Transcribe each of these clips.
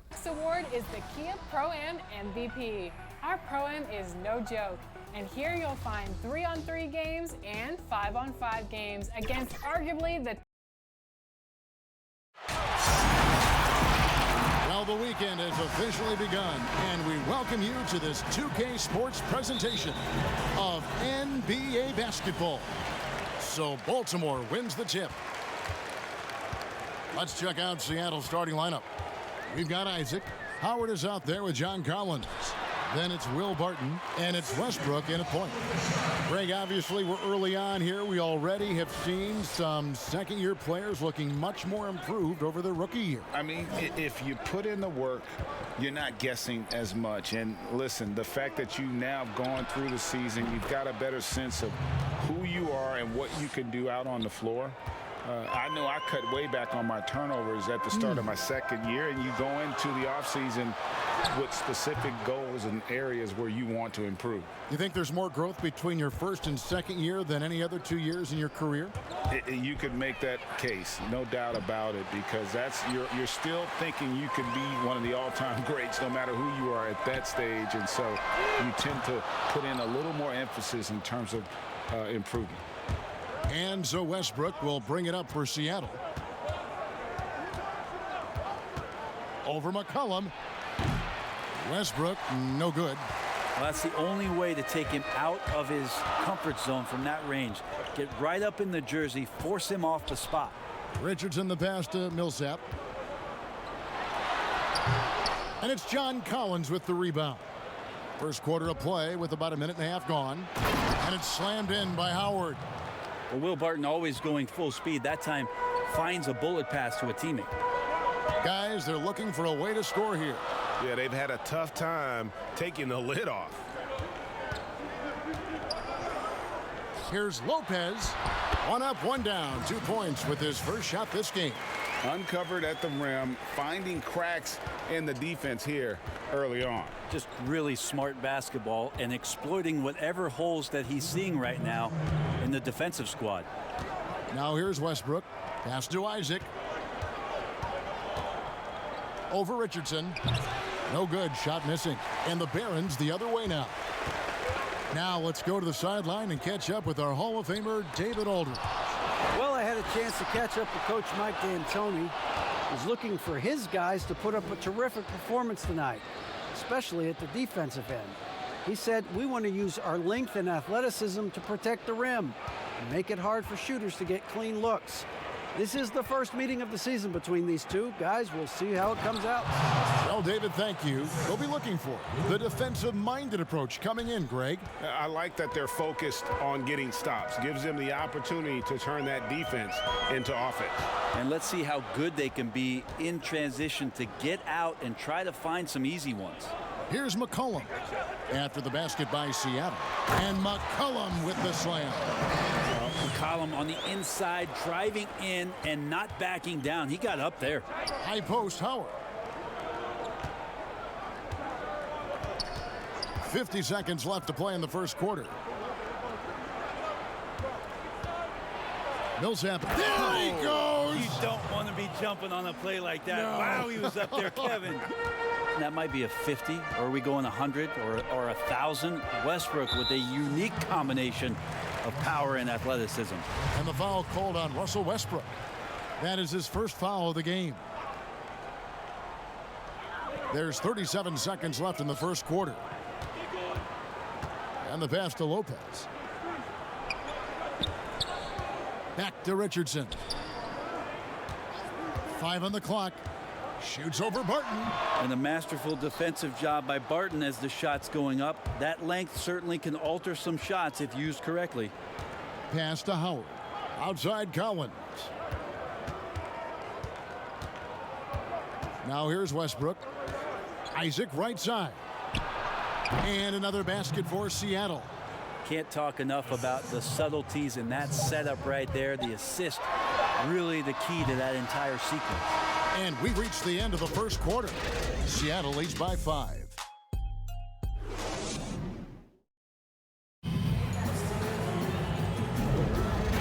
This award is the Kia Pro-Am MVP. Our Pro-Am is no joke, and here you'll find 3-on-3 games and 5-on-5 games against arguably the Well, the weekend has officially begun, and we welcome you to this 2K Sports presentation of NBA basketball. So Baltimore wins the tip. Let's check out Seattle's starting lineup. We've got Isaac. Howard is out there with John Collins. Then it's Will Barton, and it's Westbrook in at point. Greg, obviously, we're early on here. We already have seen some second-year players looking much more improved over their rookie year. I mean, if you put in the work, you're not guessing as much. And listen, the fact that you now have gone through the season, you've got a better sense of who you are and what you can do out on the floor. I know I cut way back on my turnovers at the start of my second year, and you go into the offseason with specific goals and areas where you want to improve. You think there's more growth between your first and second year than any other 2 years in your career? You could make that case, no doubt about it, because you're still thinking you could be one of the all-time greats no matter who you are at that stage, and so you tend to put in a little more emphasis in terms of improvement. And so Westbrook will bring it up for Seattle. Over McCollum. Westbrook, no good. Well, that's the only way to take him out of his comfort zone from that range. Get right up in the jersey, force him off the spot. Richardson the pass to Millsap. And it's John Collins with the rebound. First quarter of play with about a minute and a half gone. And it's slammed in by Howard. Well, Will Barton always going full speed. That time finds a bullet pass to a teammate. Guys, they're looking for a way to score here. Yeah, they've had a tough time taking the lid off. Here's Lopez. One up, one down. 2 points with his first shot this game. Uncovered at the rim, finding cracks in the defense here early on. Just really smart basketball and exploiting whatever holes that he's seeing right now in the defensive squad. Now here's Westbrook. Pass to Isaac. Over Richardson. No good. Shot missing. And the Barons the other way now. Now let's go to the sideline and catch up with our Hall of Famer, David Aldridge. Well, I had a chance to catch up with Coach Mike D'Antoni. He's looking for his guys to put up a terrific performance tonight, especially at the defensive end. He said, we want to use our length and athleticism to protect the rim and make it hard for shooters to get clean looks. This is the first meeting of the season between these two. Guys, we'll see how it comes out. Well, David, thank you. We'll be looking for the defensive-minded approach coming in, Greg. I like that they're focused on getting stops. Gives them the opportunity to turn that defense into offense. And let's see how good they can be in transition to get out and try to find some easy ones. Here's McCollum after the basket by Seattle. And McCollum with the slam. McCollum on the inside, driving in and not backing down. He got up there. High post, Howard. 50 seconds left to play in the first quarter. Millsap. There he goes! You don't want to be jumping on a play like that. No. Wow, he was up there, Kevin. That might be a 50, or are we going 100 or 1,000? Westbrook with a unique combination of power and athleticism. And the foul called on Russell Westbrook. That is his first foul of the game. There's 37 seconds left in the first quarter. And the pass to Lopez. Back to Richardson. 5 on the clock. Shoots over Barton. And a masterful defensive job by Barton as the shot's going up. That length certainly can alter some shots if used correctly. Pass to Howard. Outside Collins. Now here's Westbrook. Isaac right side. And another basket for Seattle. Can't talk enough about the subtleties in that setup right there. The assist, really the key to that entire sequence. And we've reached the end of the first quarter. Seattle leads by 5.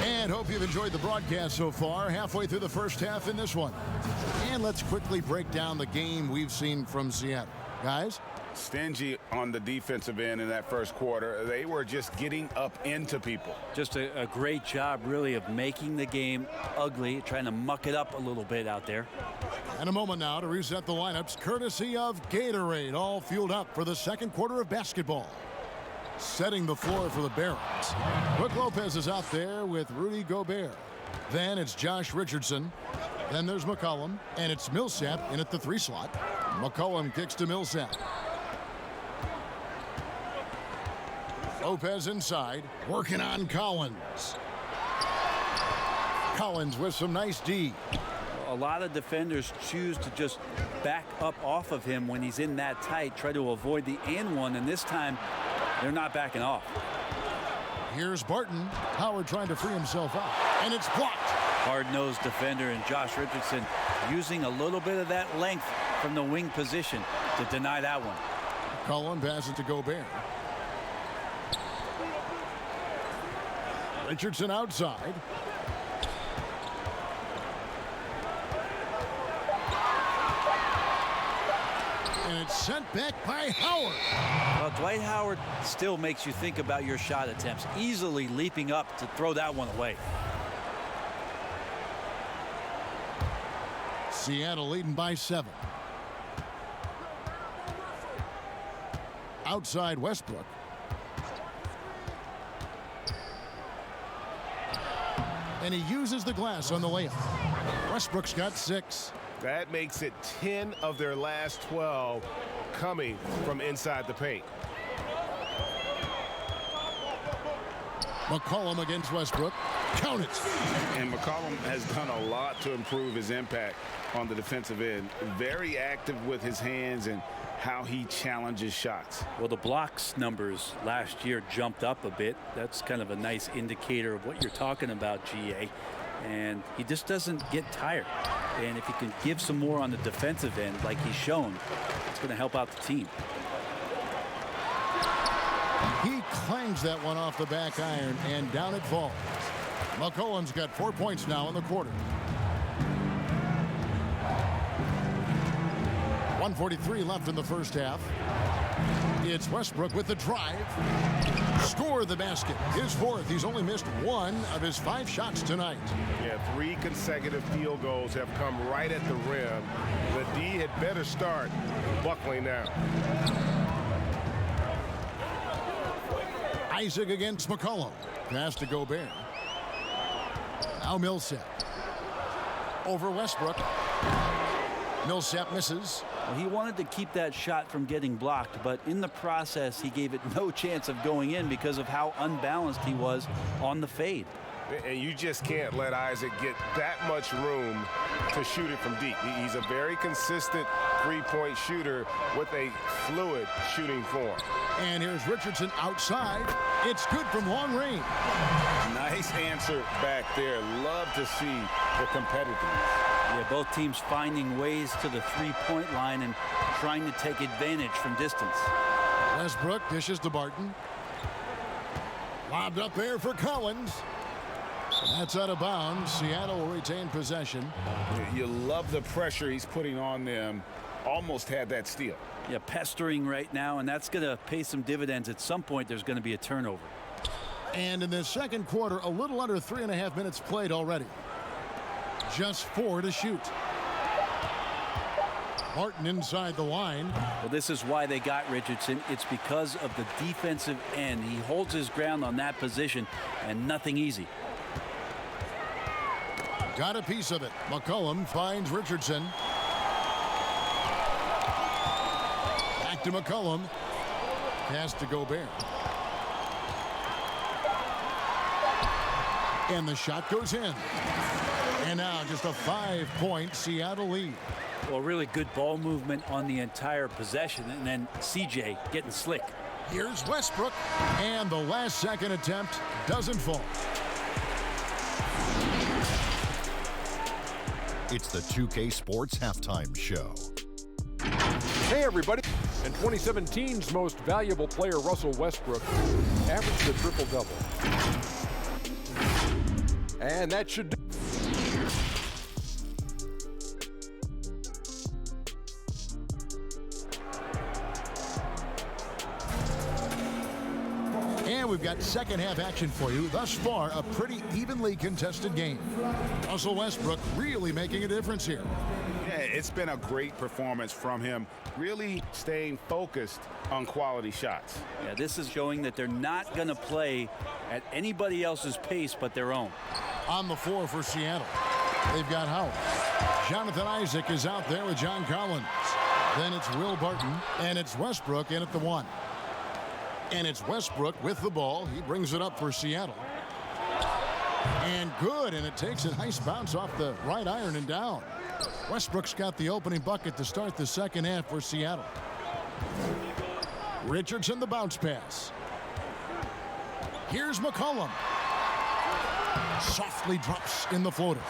And hope you you've enjoyed the broadcast so far. Halfway through the first half in this one. And let's quickly break down the game we've seen from Seattle. Guys? Stingy on the defensive end in that first quarter. They were just getting up into people. Just a great job, really, of making the game ugly, trying to muck it up a little bit out there. And a moment now to reset the lineups, courtesy of Gatorade, all fueled up for the second quarter of basketball. Setting the floor for the Barons. Brook Lopez is out there with Rudy Gobert. Then it's Josh Richardson. Then there's McCollum, and it's Millsap in at the 3 slot. McCollum kicks to Millsap. Lopez inside, working on Collins. Collins with some nice D. A lot of defenders choose to just back up off of him when he's in that tight, try to avoid the and one, and this time they're not backing off. Here's Barton. Howard trying to free himself out, and it's blocked. Hard-nosed defender and Josh Richardson using a little bit of that length from the wing position to deny that one. Cullen passes to Gobert. Richardson outside. And it's sent back by Howard. Well, Dwight Howard still makes you think about your shot attempts, easily leaping up to throw that one away. Seattle leading by 7. Outside Westbrook. And he uses the glass on the layup. Westbrook's got 6. That makes it 10 of their last 12 coming from inside the paint. McCollum against Westbrook. Count it. And McCollum has done a lot to improve his impact on the defensive end. Very active with his hands and how he challenges shots. Well, the blocks numbers last year jumped up a bit. That's kind of a nice indicator of what you're talking about, GA. And he just doesn't get tired. And if he can give some more on the defensive end like he's shown, it's going to help out the team. He clangs that one off the back iron, and down it falls. McCollum's got 4 points now in the quarter. 1:43 left in the first half. It's Westbrook with the drive. Score the basket. His 4th. He's only missed 1 of his 5 shots tonight. Yeah, 3 consecutive field goals have come right at the rim. The D had better start buckling now. Isaac against McCollum. Pass to Gobert. Now Millsap. Over Westbrook. Millsap misses. Well, he wanted to keep that shot from getting blocked, but in the process, he gave it no chance of going in because of how unbalanced he was on the fade. And you just can't let Isaac get that much room to shoot it from deep. He's a very consistent three-point shooter with a fluid shooting form. And here's Richardson outside. It's good from long range. Nice answer back there. Love to see the competitiveness. Yeah, both teams finding ways to the three-point line and trying to take advantage from distance. Westbrook dishes to Barton. Lobbed up there for Collins. That's out of bounds. Seattle will retain possession. You love the pressure he's putting on them. Almost had that steal. Yeah, pestering right now, and that's going to pay some dividends. At some point, there's going to be a turnover. And in the second quarter, a little under 3.5 minutes played already. Just 4 to shoot. Martin inside the line. Well, this is why they got Richardson. It's because of the defensive end. He holds his ground on that position, and nothing easy. Got a piece of it. McCollum finds Richardson. Back to McCollum. Pass to Gobert. And the shot goes in. And now just a 5-point Seattle lead. Well, really good ball movement on the entire possession, and then CJ getting slick. Here's Westbrook, and the last second attempt doesn't fall. It's the 2K Sports Halftime Show. Hey everybody, and 2017's most valuable player, Russell Westbrook, averaged a triple-double. And that should do. And we've got second half action for you. Thus far, a pretty evenly contested game. Russell Westbrook really making a difference here. Yeah, it's been a great performance from him, really staying focused on quality shots. Yeah, this is showing that they're not going to play at anybody else's pace but their own. On the floor for Seattle, they've got Howard. Jonathan Isaac is out there with John Collins. Then it's Will Barton, and it's Westbrook in at the 1. And it's Westbrook with the ball. He brings it up for Seattle. And good, and it takes a nice bounce off the right iron and down. Westbrook's got the opening bucket to start the second half for Seattle. Richardson the bounce pass. Here's McCollum. Softly drops in the floater.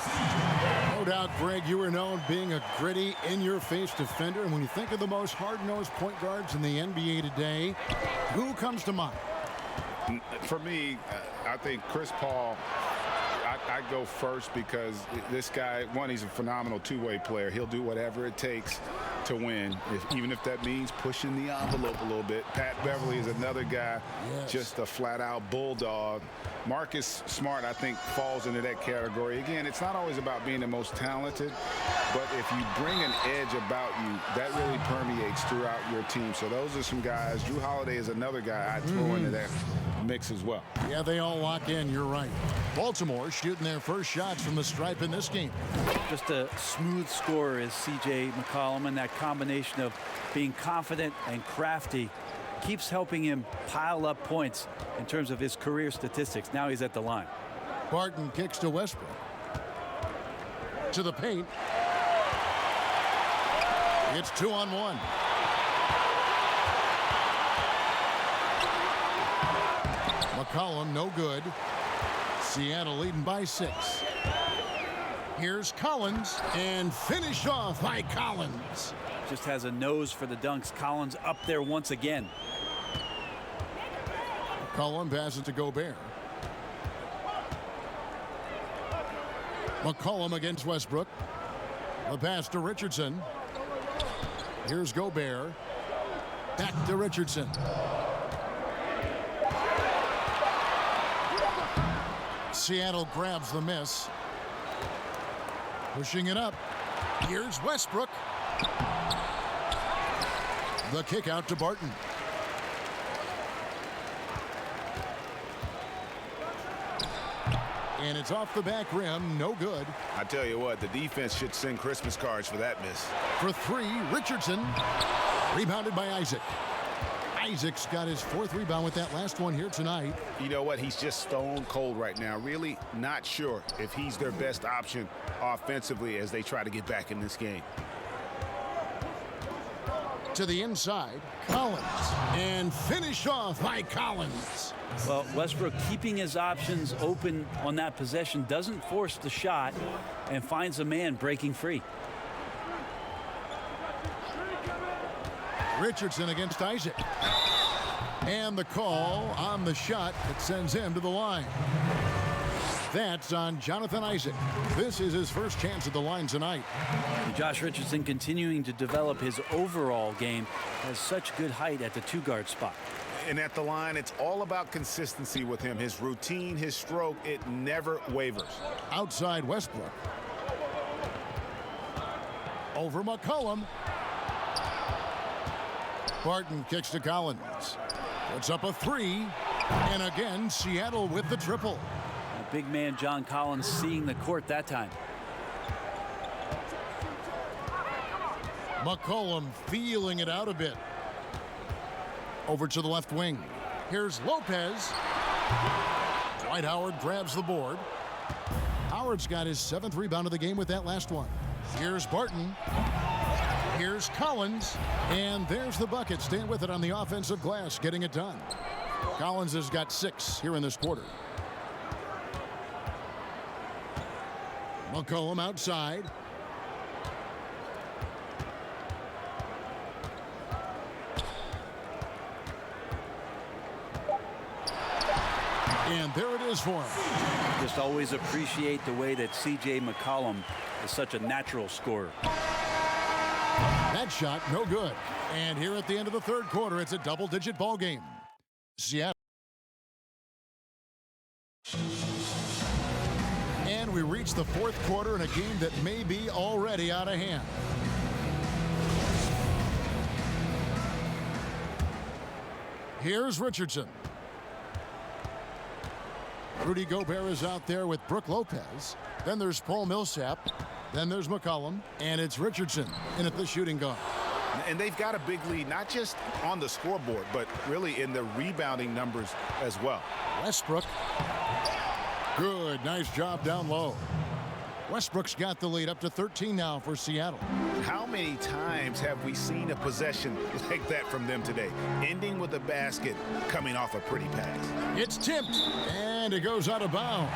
No doubt, Greg, you were known being a gritty, in-your-face defender. And when you think of the most hard-nosed point guards in the NBA today, who comes to mind? For me, I think Chris Paul, I'd go first because this guy, one, he's a phenomenal two-way player. He'll do whatever it takes to win, even if that means pushing the envelope a little bit. Pat Beverly is another guy, just a flat-out bulldog. Marcus Smart, I think, falls into that category. Again, it's not always about being the most talented, but if you bring an edge about you, that really permeates throughout your team. So those are some guys. Drew Holiday is another guy I'd throw into that mix as well. Yeah, they all lock in. You're right. Baltimore shooting their first shots from the stripe in this game. Just a smooth scorer is C.J. McCollum, and that combination of being confident and crafty keeps helping him pile up points in terms of his career statistics. Now he's at the line. Barton kicks to Westbrook. To the paint. It's 2-on-1. McCollum, no good. Seattle leading by 6. Here's Collins, and finished off by Collins. Just has a nose for the dunks. Collins up there once again. McCollum passes to Gobert. McCollum against Westbrook. The pass to Richardson. Here's Gobert. Back to Richardson. Seattle grabs the miss. Pushing it up. Here's Westbrook. The kick out to Barton. And it's off the back rim, no good. I tell you what, the defense should send Christmas cards for that miss. For 3, Richardson. Rebounded by Isaac. Isaac's got his 4th rebound with that last one here tonight. You know what? He's just stone cold right now. Really not sure if he's their best option offensively as they try to get back in this game. To the inside, Collins. And finished off by Collins. Well, Westbrook keeping his options open on that possession, doesn't force the shot, and finds a man breaking free. Richardson against Isaac. And the call on the shot that sends him to the line. That's on Jonathan Isaac. This is his first chance at the line tonight. Josh Richardson continuing to develop his overall game, has such good height at the 2-guard spot. And at the line, it's all about consistency with him. His routine, his stroke, it never wavers. Outside Westbrook. Over McCollum. Barton kicks to Collins. Puts up a 3. And again, Seattle with the triple. Big man John Collins seeing the court that time. McCollum feeling it out a bit. Over to the left wing. Here's Lopez. Dwight Howard grabs the board. Howard's got his 7th rebound of the game with that last one. Here's Barton. Here's Collins. And there's the bucket. Staying with it on the offensive glass, getting it done. Collins has got 6 here in this quarter. McCollum outside. And there it is for him. Just always appreciate the way that C.J. McCollum is such a natural scorer. That shot, no good. And here at the end of the third quarter, it's a double-digit ball game. Seattle. And we reach the fourth quarter in a game that may be already out of hand. Here's Richardson. Rudy Gobert is out there with Brook Lopez. Then there's Paul Millsap. Then there's McCollum. And it's Richardson in at the shooting guard. And they've got a big lead, not just on the scoreboard, but really in the rebounding numbers as well. Westbrook. Good. Nice job down low. Westbrook's got the lead up to 13 now for Seattle. How many times have we seen a possession like that from them today, ending with a basket coming off a pretty pass? It's tipped, and it goes out of bounds.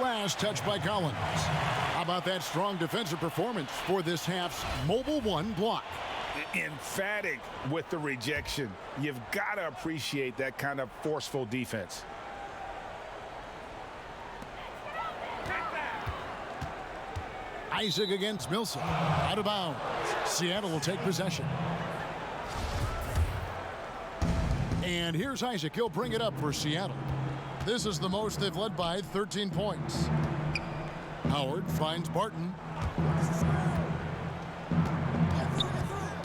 Last touch by Collins. How about that strong defensive performance for this half's mobile one block? Emphatic with the rejection. You've got to appreciate that kind of forceful defense. Isaac against Millsap. Out of bounds. Seattle will take possession. And here's Isaac. He'll bring it up for Seattle. This is the most they've led by 13 points. Howard finds Barton.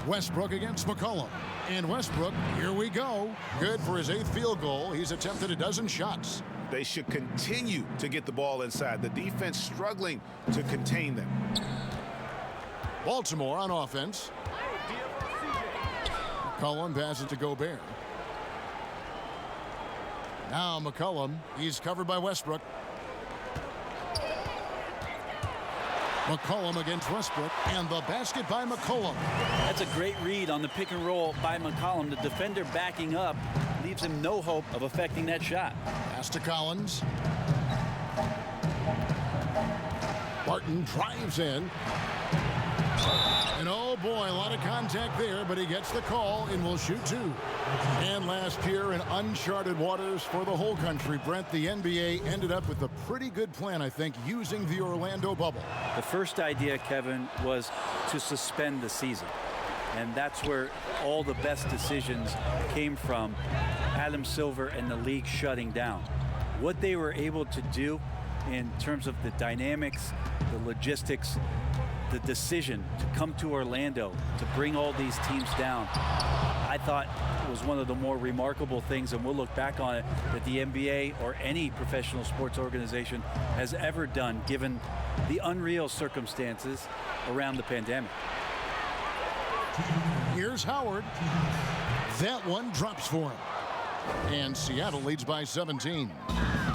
Westbrook against McCollum. And Westbrook, here we go. Good for his 8th field goal. He's attempted a dozen shots. They should continue to get the ball inside. The defense struggling to contain them. Baltimore on offense. McCollum passes to Gobert. Now McCollum, he's covered by Westbrook. McCollum against Westbrook, and the basket by McCollum. That's a great read on the pick and roll by McCollum. The defender backing up leaves him no hope of affecting that shot. Pass to Collins. Barton drives in. And oh boy, a lot of contact there, but he gets the call and will shoot 2. And last year in uncharted waters for the whole country, Brent, the NBA ended up with a pretty good plan, I think, using the Orlando bubble. The first idea, Kevin, was to suspend the season. And that's where all the best decisions came from. Adam Silver and the league shutting down. What they were able to do in terms of the dynamics, the logistics, the decision to come to Orlando to bring all these teams down, I thought it was one of the more remarkable things, and we'll look back on it, that the NBA or any professional sports organization has ever done, given the unreal circumstances around the pandemic. Here's Howard. That one drops for him. And Seattle leads by 17.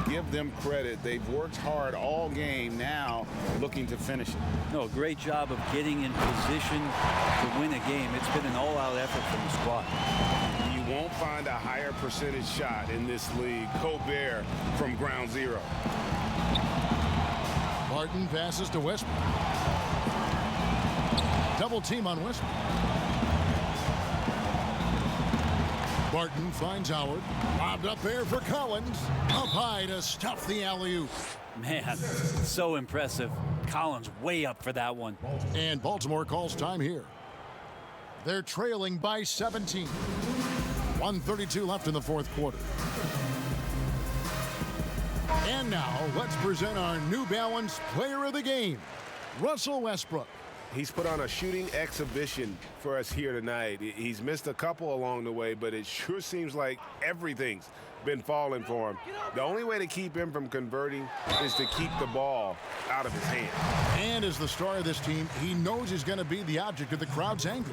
Give them credit. They've worked hard all game, now looking to finish it. No, great job of getting in position to win a game. It's been an all-out effort from the squad. You won't find a higher percentage shot in this league. Gobert from ground zero. Barton passes to Westbrook. Double team on Westbrook. Barton finds Howard. Lobbed up there for Collins. Up high to stuff the alley-oop. Man, so impressive. Collins way up for that one. And Baltimore calls time here. They're trailing by 17. 1:32 left in the fourth quarter. And now, let's present our New Balance Player of the Game, Russell Westbrook. He's put on a shooting exhibition for us here tonight. He's missed a couple along the way, but it sure seems like everything's been falling for him. The only way to keep him from converting is to keep the ball out of his hand. And as the star of this team, he knows he's going to be the object of the crowd's anger.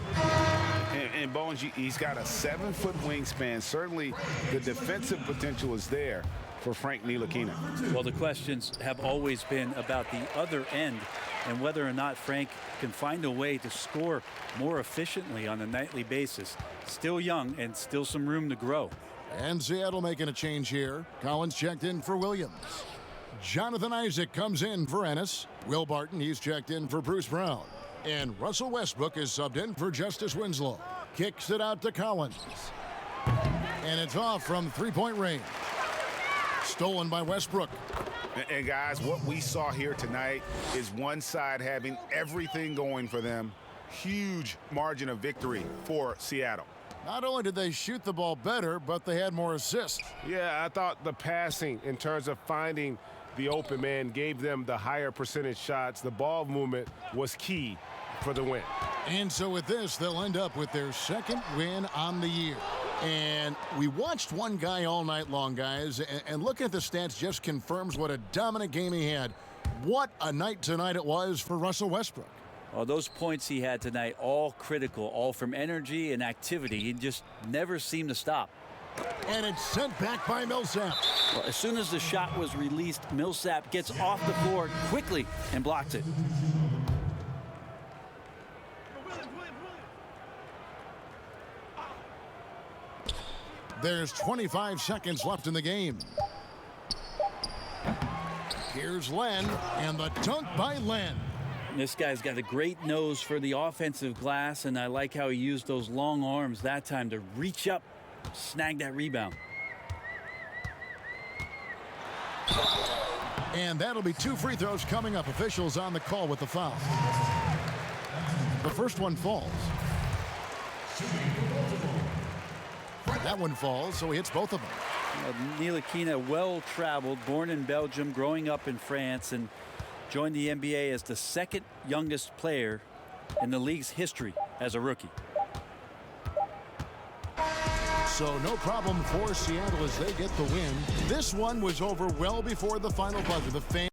And Bones, he's got a 7-foot wingspan. Certainly the defensive potential is there for Frank Ntilikina. Well, the questions have always been about the other end and whether or not Frank can find a way to score more efficiently on a nightly basis. Still young and still some room to grow. And Seattle making a change here. Collins checked in for Williams. Jonathan Isaac comes in for Ennis. Will Barton, he's checked in for Bruce Brown. And Russell Westbrook is subbed in for Justice Winslow. Kicks it out to Collins. And it's off from three-point range. Stolen by Westbrook. And guys, what we saw here tonight is one side having everything going for them. Huge margin of victory for Seattle. Not only did they shoot the ball better, but they had more assists. Yeah, I thought the passing in terms of finding the open man gave them the higher percentage shots. The ball movement was key for the win. And so with this, they'll end up with their second win on the year. And we watched one guy all night long, guys, and looking at the stats just confirms what a dominant game he had. What a night tonight it was for Russell Westbrook. Oh, those points he had tonight, all critical, all from energy and activity. He just never seemed to stop. And it's sent back by Millsap. Well, as soon as the shot was released, Millsap gets off the floor quickly and blocks it. There's 25 seconds left in the game. Here's Len, and the dunk by Len. This guy's got a great nose for the offensive glass, and I like how he used those long arms that time to reach up, snag that rebound. And that'll be 2 free throws coming up. Officials on the call with the foul. The first one falls. That one falls, so he hits both of them. Ntilikina, well-traveled, born in Belgium, growing up in France, and joined the NBA as the second youngest player in the league's history as a rookie. So no problem for Seattle as they get the win. This one was over well before the final buzzer. The fans